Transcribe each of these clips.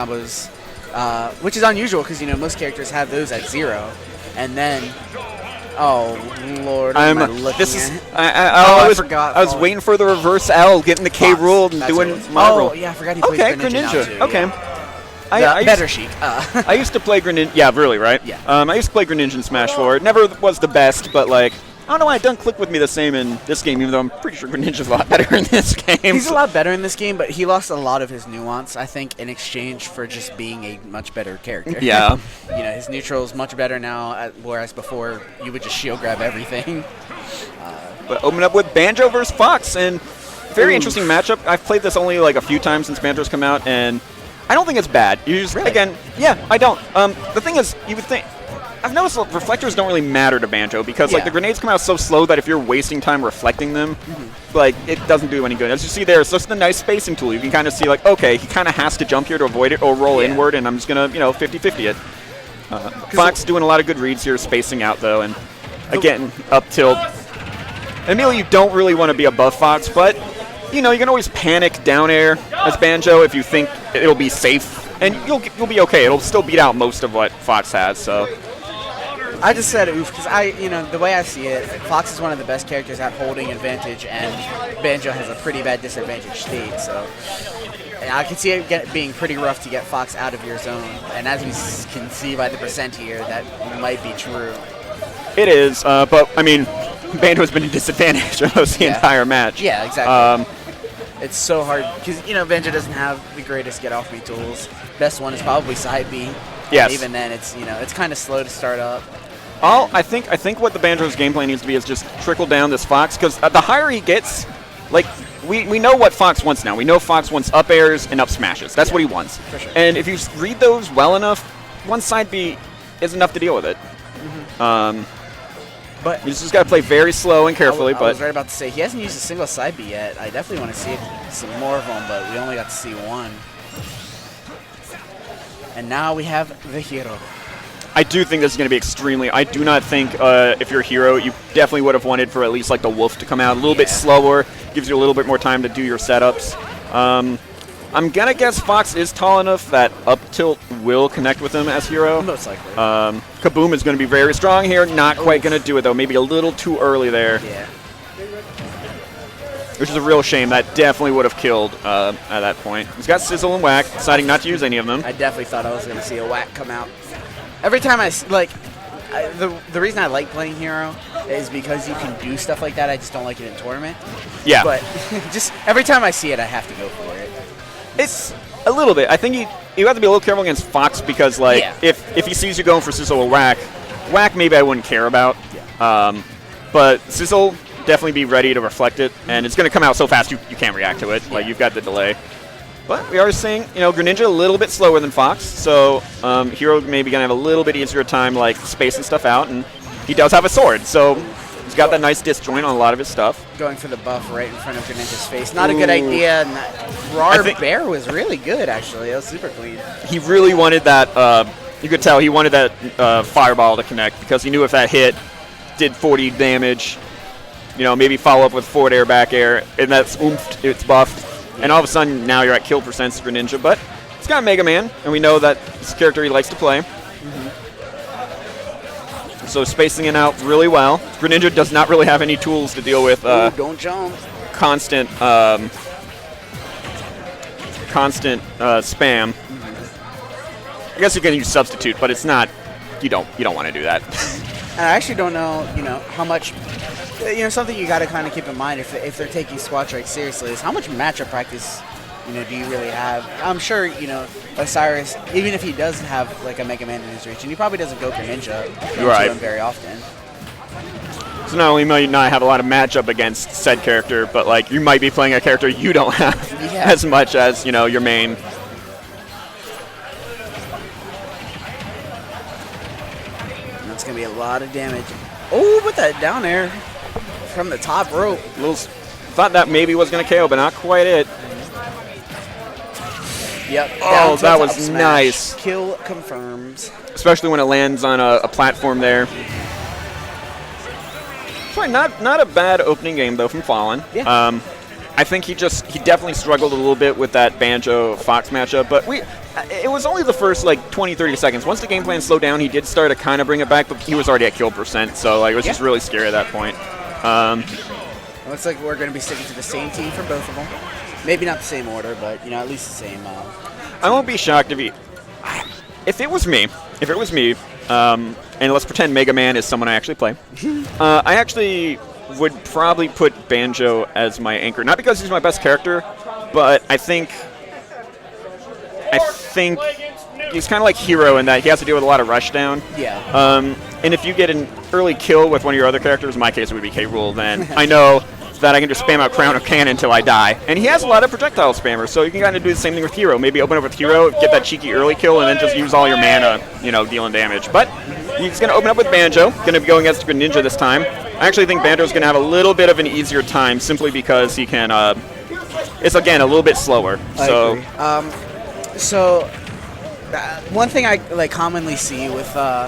combos, which is unusual because most characters have those at 0, and then oh lord, what am I looking at? I forgot. I was waiting for the reverse L, getting the K ruled and doing my roll. Oh yeah, I forgot he plays Greninja now too. Okay. Yeah. Better Sheik. I used to play Greninja. Yeah, really, right? Yeah. I used to play Greninja in Smash 4. It never was the best, but like, I don't know why it doesn't click with me the same in this game, even though I'm pretty sure Greninja's a lot better in this game. He's a lot better in this game, but he lost a lot of his nuance, I think, in exchange for just being a much better character. Yeah. His neutral is much better now, whereas before you would just shield grab everything. But open up with Banjo versus Fox, and very interesting matchup. I've played this only like a few times since Banjo's come out, and I don't think it's bad. You just, really? Again, yeah, I don't. The thing is, you would think, I've noticed reflectors don't really matter to Banjo because like the grenades come out so slow that if you're wasting time reflecting them, like it doesn't do any good. As you see there, it's just a nice spacing tool. You can kind of see like, okay, he kind of has to jump here to avoid it or roll inward, and I'm just gonna 50-50 it. Fox doing a lot of good reads here, spacing out though, and again up tilt. Immediately, you don't really want to be above Fox, but you can always panic down air as Banjo if you think it'll be safe, and you'll be okay. It'll still beat out most of what Fox has. So I just said oof because the way I see it, Fox is one of the best characters at holding advantage, and Banjo has a pretty bad disadvantage state. So I can see it being pretty rough to get Fox out of your zone, and as we can see by the percent here, that might be true. It is, but I mean, Banjo's been a disadvantage almost the entire match. Yeah, exactly. It's so hard because Banjo doesn't have the greatest get off me tools. Best one is probably side B. Yes. Even then, it's it's kind of slow to start up. I think what the Banjo's gameplay needs to be is just trickle down this Fox, because the higher he gets, like we know what Fox wants now. We know Fox wants up airs and up smashes. That's what he wants. For sure. And if you read those well enough, one side B is enough to deal with it. But you just got to play very slow and carefully. I was right about to say, he hasn't used a single side B yet. I definitely want to see some more of them, but we only got to see one. And now we have the hero. I do think this is going to be extremely... I do not think if you're a hero, you definitely would have wanted for at least like the Wolf to come out a little bit slower, gives you a little bit more time to do your setups. I'm going to guess Fox is tall enough that up tilt will connect with him as hero. Most likely. Kaboom is going to be very strong here. Not quite going to do it, though. Maybe a little too early there. Yeah. Which is a real shame. That definitely would have killed at that point. He's got Sizzle and Whack, deciding not to use any of them. I definitely thought I was going to see a Whack come out. Every time the reason I like playing hero is because you can do stuff like that. I just don't like it in tournament. Yeah. But just every time I see it, I have to go for it. It's a little bit. I think you have to be a little careful against Fox because, like, if he sees you going for Sizzle or Whack maybe I wouldn't care about. Yeah. But Sizzle, definitely be ready to reflect it, and it's going to come out so fast you can't react to it. Like, you've got the delay. But we are seeing, Greninja a little bit slower than Fox, so Hero maybe going to have a little bit easier time, like, spacing stuff out, and he does have a sword, so he's got that nice disjoint on a lot of his stuff. Going for the buff right in front of Greninja's face. Not a good idea. Rar Bear was really good, actually. It was super clean. He really wanted that, you could tell he wanted that fireball to connect, because he knew if that hit, did 40 damage, maybe follow up with forward air, back air, and that's oomphed, it's buffed. And all of a sudden, now you're at kill percent Greninja, but it's got Mega Man, and we know that it's a character he likes to play. So spacing it out really well. Greninja does not really have any tools to deal with don't jump. Constant spam. I guess you can use substitute, but it's not. You don't want to do that. And I actually don't know, how much. Something you got to kind of keep in mind if they're taking squat strike seriously is how much matchup practice, do you really have? I'm sure, Osiris, even if he does have like a Mega Man in his reach, and he probably doesn't go Greninja into him very often. So not only might you not have a lot of matchup against said character, but like you might be playing a character you don't have as much as your main. That's gonna be a lot of damage. Oh, but that down air from the top rope. Thought that maybe was going to KO, but not quite it. Yep. Oh, that was nice. Kill confirms. Especially when it lands on a platform there. Sorry, not a bad opening game, though, from Fallen. Yeah. I think he definitely struggled a little bit with that Banjo-Fox matchup, but it was only the first like 20-30 seconds. Once the game plan slowed down, he did start to kind of bring it back, but he was already at kill %, so like, it was just really scary at that point. Looks like we're going to be sticking to the same team for both of them. Maybe not the same order, but at least the same. I won't be shocked if it was me, and let's pretend Mega Man is someone I actually play. I actually would probably put Banjo as my anchor, not because he's my best character, but I think he's kind of like Hero in that he has to deal with a lot of rushdown. Yeah. And if you get an early kill with one of your other characters, in my case it would be K-Rool, then I know that I can just spam out Crown or Cannon until I die. And he has a lot of projectile spammers, so you can kind of do the same thing with Hero. Maybe open up with Hero, get that cheeky early kill, and then just use all your mana, dealing damage. But he's going to open up with Banjo, going to be going against Greninja this time. I actually think Banjo's going to have a little bit of an easier time simply because he can, it's again a little bit slower. So, one thing I commonly see with, no,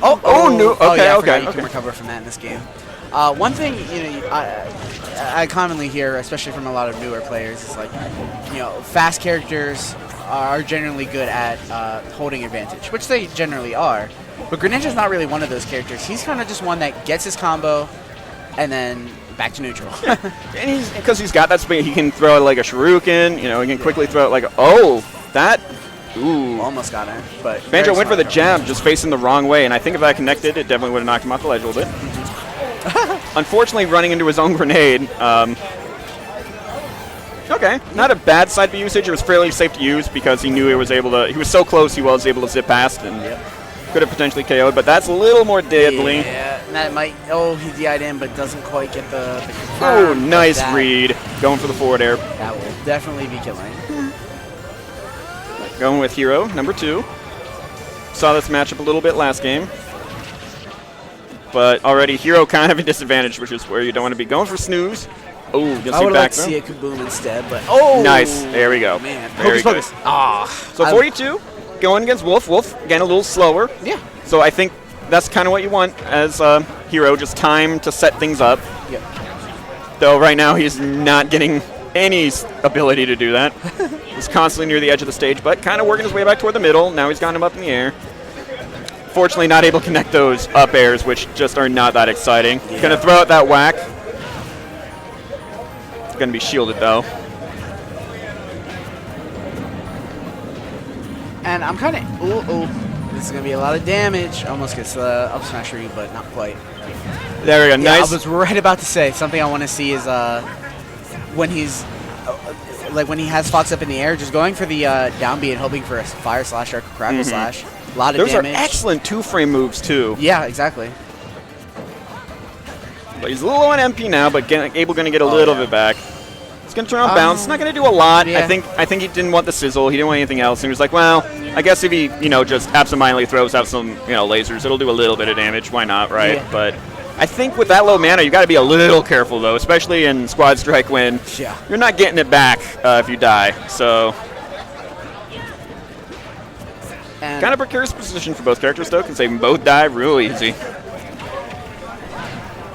okay, you can recover from that in this game. One thing I commonly hear, especially from a lot of newer players, is like, fast characters are generally good at holding advantage, which they generally are. But Greninja's not really one of those characters. He's kind of just one that gets his combo and then back to neutral. And because he's got that speed, he can throw like a Shuriken. He can quickly throw it like ooh. Almost got him, but Banjo went for the jab, just facing the wrong way, and I think if that connected, it definitely would have knocked him off the ledge a little bit. Unfortunately, running into his own grenade. Okay, not a bad side B usage. It was fairly safe to use because he knew he was so close he was able to zip past and could have potentially KO'd, but that's a little more deadly. Yeah, that might, he DI'd in, but doesn't quite get the oh, nice read. Going for the forward air. That will definitely be killing. Going with Hero, number 2. Saw this matchup a little bit last game. But already Hero kind of a disadvantage, which is where you don't want to be. Going for Snooze. Oh, I would have liked to see a Kaboom instead, but nice. There we go. Man, very good. So 42, going against Wolf. Wolf, again, a little slower. Yeah. So I think that's kind of what you want as Hero, just time to set things up. Yep. Though right now he's not getting any ability to do that. He's constantly near the edge of the stage, but kind of working his way back toward the middle. Now he's got him up in the air. Fortunately, not able to connect those up airs, which just are not that exciting. Yeah. Gonna throw out that whack. It's gonna be shielded though. And I'm kind of, this is gonna be a lot of damage. Almost gets the up smash read, but not quite. There we go. Yeah, nice. I was right about to say something I want to see is when he's when he has Fox up in the air, just going for the down B and hoping for a Fire Slash or Crackle Slash. A lot of Those damage. Those are excellent 2-frame moves too. Yeah, exactly. But he's a little low on MP now, but going to get a little bit back. He's going to turn on bounce. It's not going to do a lot. Yeah. I think he didn't want the sizzle. He didn't want anything else. And he was like, well, I guess if he just absentmindedly throws out some lasers, it'll do a little bit of damage. Why not, right? Yeah. But I think with that low mana, you got to be a little careful though, especially in Squad Strike when you're not getting it back if you die. So. Kind of precarious position for both characters, though, because they can both die real easy.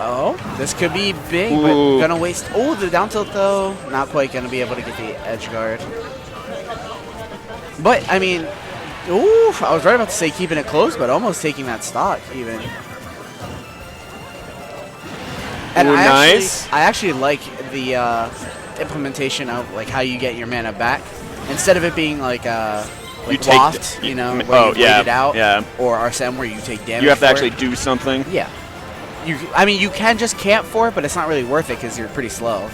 Oh, this could be big, but gonna waste. Oh, the down tilt, though. Not quite gonna be able to get the edge guard. But, I mean, ooh, I was right about to say keeping it close, but almost taking that stock, even. And I actually like the implementation of how you get your mana back. Instead of it being like Waft, where you wait it out, or RSM where you take damage. You have to actually do something. Yeah. I mean, you can just camp for it, but it's not really worth it because you're pretty slow.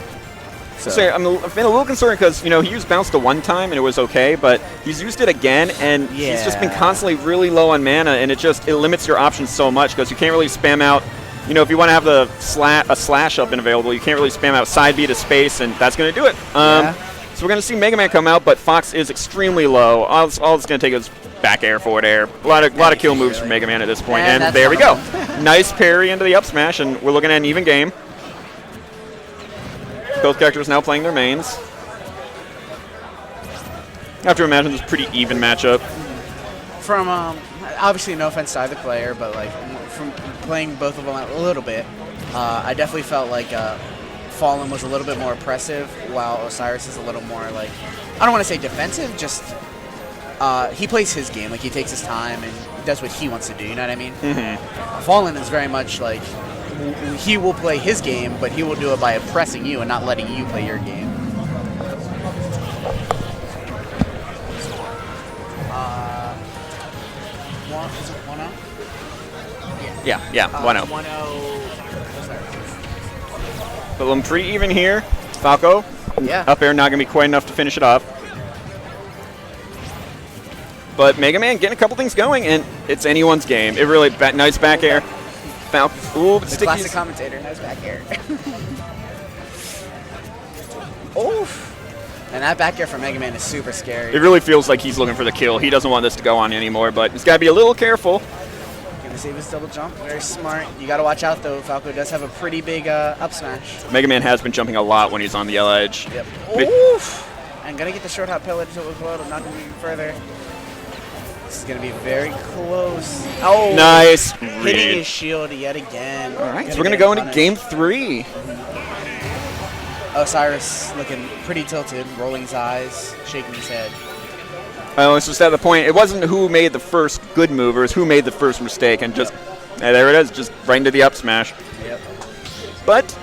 So I've been a little concerned because he used bounce the one time and it was okay, but he's used it again and he's just been constantly really low on mana, and it limits your options so much because you can't really spam out. If you want to have a slash up and available, you can't really spam out side B to space, and that's going to do it. So we're going to see Mega Man come out, but Fox is extremely low. All it's going to take is back air, forward air. A lot of kill moves from Mega Man at this point, and there we go. Nice parry into the up smash, and we're looking at an even game. Both characters now playing their mains. I have to imagine this is a pretty even matchup. From, obviously no offense to either player, but from playing both of them a little bit, I definitely felt like Fallen was a little bit more oppressive, while Osiris is a little more like, I don't want to say defensive, just he plays his game. Like, he takes his time and does what he wants to do, you know what I mean? Mm-hmm. Fallen is very much like, he will play his game, but he will do it by oppressing you and not letting you play your game. Is it 1-0? Yeah, 1-0. 1-0. But I'm pretty even here. Falco, Yeah. up air, not going to be quite enough to finish it off. But Mega Man getting a couple things going, and it's anyone's game. It really, nice back air. Falco, ooh, The stickies. classic commentator, nice back air. Oof. And that back air from Mega Man is super scary. It really feels like he's looking for the kill. He doesn't want this to go on anymore, but he's got to be a little careful. Gonna save his double jump. Very smart. You gotta watch out though. Falco does have a pretty big up smash. Mega Man has been jumping a lot when he's on the edge. Yep. Oof. And gonna get the short hop pellet until it was not gonna be further. This is gonna be very close. Oh, Nice hitting read. his shield yet again. All right, so we're going to go into game 3. Osiris looking pretty tilted, rolling his eyes, shaking his head. Well, it's just at the point, it wasn't who made the first good move, it was who made the first mistake, and just, there it is, just right into the up smash. Yep. But,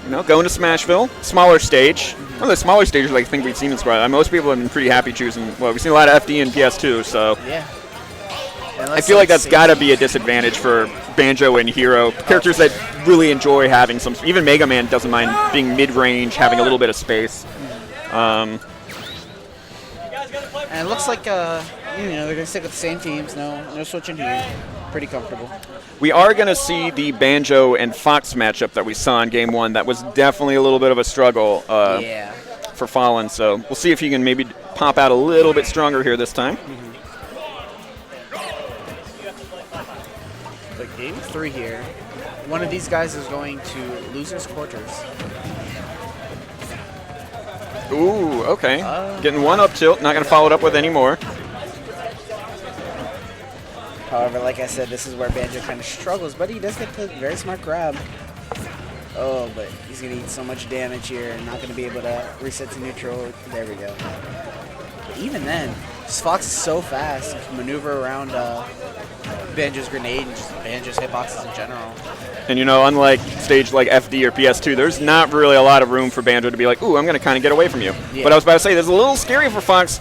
you know, going to Smashville, smaller stage. One of the smaller stages I think we've seen in Squad. Most people have been pretty happy choosing, well, we've seen a lot of FD and PS2, so Yeah. I feel like that's got to be a disadvantage for Banjo and Hero. Characters that really enjoy having some, even Mega Man doesn't mind being mid-range, having a little bit of space. And it looks like they're gonna stick with the same teams. No switching here. Pretty comfortable. We are going to see the Banjo and Fox matchup that we saw in Game 1. That was definitely a little bit of a struggle Yeah. for Fallen, so we'll see if he can maybe pop out a little bit stronger here this time. But game 3 here, one of these guys is going to losers quarters. Ooh, okay. Getting one up tilt, not going to follow it up with any more. However, like I said, this is where Banjo kind of struggles, but he does get the very smart grab. Oh, but he's going to eat so much damage here and not going to be able to reset to neutral. There we go. But even then, Fox is so fast. He can maneuver around Banjo's grenade and just Banjo's hitboxes in general. And, you know, unlike stage like FD or PS2, there's not really a lot of room for Banjo to be like, ooh, I'm going to kind of get away from you. Yeah. But I was about to say, this is a little scary for Fox.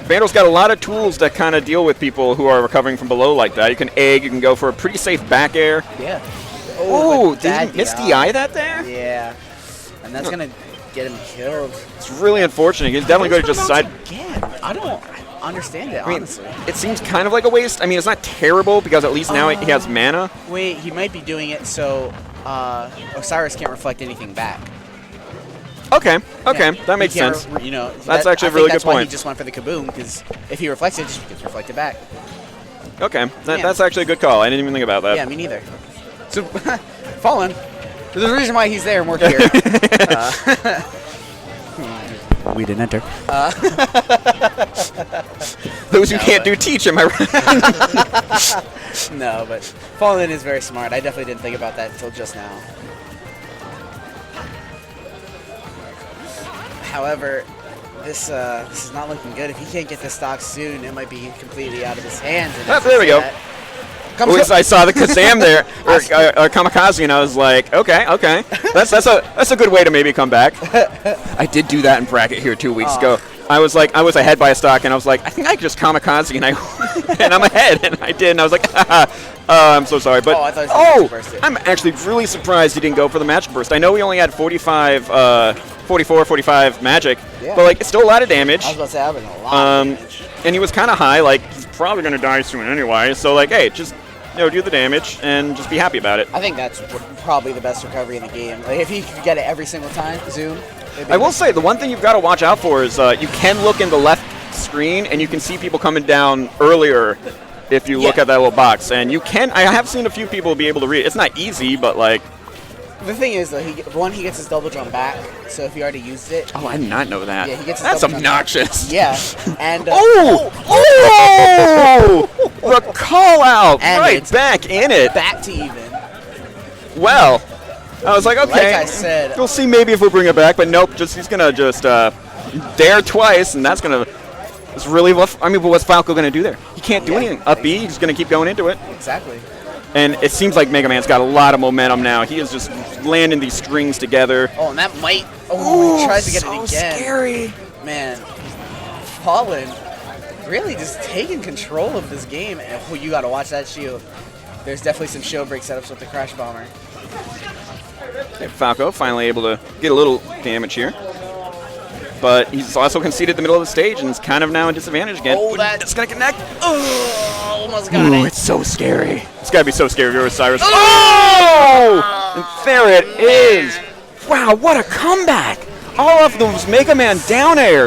Banjo's got a lot of tools that kind of deal with people who are recovering from below like that. You can egg, you can go for a pretty safe back air. Yeah. Oh, but did he miss the eye that there? Yeah. And that's going to get him killed. It's really unfortunate. He's definitely going to just side. Again, I don't understand it, honestly. It seems kind of like a waste. I mean, it's not terrible because at least now he has mana. Wait, he might be doing it so Osiris can't reflect anything back. Okay, Yeah, that makes he can't sense. That's actually a really good That's why point. he just went for the kaboom, because if he reflects it, it just gets reflected back. Okay, Yeah. that's actually a good call. I didn't even think about that. Yeah, me neither. So, Fallen, there's a reason why he's there and we're here. We didn't enter. Those who can't do teach, am I right? No, but Fallen is very smart. I definitely didn't think about that until just now. However, this is not looking good. If he can't get this stock soon, it might be completely out of his hands. And There we go. At least I saw the Kazam there, or Kamikaze, and I was like, okay. That's a good way to maybe come back. I did do that in bracket here 2 weeks ago. I was ahead by a stock, and I was like, I think I could just Kamikaze, and and I'm ahead, and I did, and I was like, I'm so sorry, but I thought he was gonna burst it. I'm actually really surprised he didn't go for the magic burst. I know he only had 45, 44, 45 magic, Yeah. but like it's still a lot of damage. I was about to say, I've been a lot of damage. And he was kind of high, like he's probably gonna die soon anyway. So like, hey, just do the damage and just be happy about it. I think that's probably the best recovery in the game. Like, if he could get it every single time, zoom. I will say the one thing you've got to watch out for is you can look in the left screen and you can see people coming down earlier if you look at that little box. And you can. I have seen a few people be able to read it. It's not easy, but like. The thing is, though, he gets his double jump back, so if he already used it... Oh, I did not know that. Yeah, he gets his That's double jump obnoxious. back. Yeah, and... Oh! The call out! And Right it's back in it. back to even. Well, I was like, okay. Like I said, we'll see maybe if we'll bring it back, but nope. He's gonna just dare twice, and that's gonna. It's really rough. I mean, but what's Falco gonna do there? He can't do anything. Up B, he's gonna keep going into it. Exactly. And it seems like Mega Man's got a lot of momentum now. He is just landing these strings together. Oh, and that might. Oh, he tries to get it again. So scary. Man, Fallen really just taking control of this game. And oh, you got to watch that shield. There's definitely some shield break setups with the Crash Bomber. Okay, Falco finally able to get a little damage here. But he's also conceded the middle of the stage and is kind of now in disadvantage again. Oh, that's going to connect. Oh, almost got it. It's so scary. It's got to be so scary if you're Osiris. Oh! And there it is. Wow, what a comeback. All of those Mega Man down air.